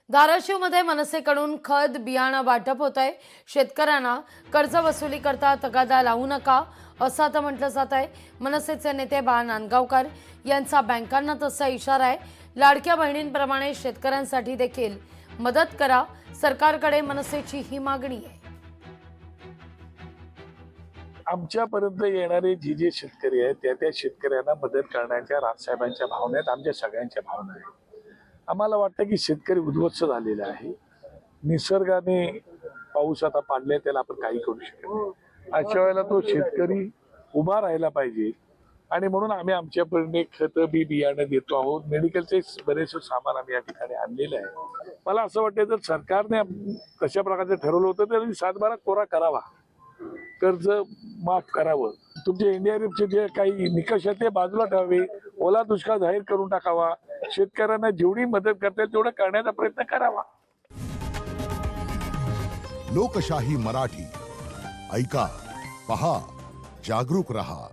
धाराशिवमध्ये मनसेकडून खत बियाणं वाटप होत आहे। शेतकऱ्यांना कर्ज वसुली करता तगादा लावू नका असं आता म्हटलं जात आहे। मनसेचे नेते बा नांदगावकर यांचा बँकांना तसा इशारा आहे। लाडक्या बहिणींप्रमाणे शेतकऱ्यांसाठी देखील मदत करा, सरकारकडे मनसेची ही मागणी आहे। आमच्यापर्यंत येणारे जे शेतकरी आहेत त्या शेतकऱ्यांना मदत करण्याच्या राजसाहेबांच्या भावना आहेत, आमच्या सगळ्यांच्या भावना आहेत। आम्हाला वाटतं की शेतकरी उद्ध्वस्त झालेला आहे। निसर्गाने पाऊस आता पाडले, त्याला आपण काही करू शकत नाही। अशा वेळेला तो शेतकरी उभा राहायला पाहिजे आणि म्हणून आम्ही आमच्यापर्यंत खत बियाणं देतो आहोत। मेडिकलचे बरेचसे सामान आम्ही या ठिकाणी आणलेलं आहे। मला असं वाटतं जर सरकारने कशा प्रकारचं ठरवलं होतं तर 7/12 कोरा करावा, कर्ज माफ करावं, तुमचे एनडीआरएफचे जे काही निकष आहेत ते बाजूला ठेवावे, ओला दुष्काळ जाहीर करून टाकावा, शेतकऱ्यांना जेवढी मदत करता येईल तेवढं करण्याचा प्रयत्न करावा। लोकशाही मराठी ऐका, पहा, जागरूक रहा।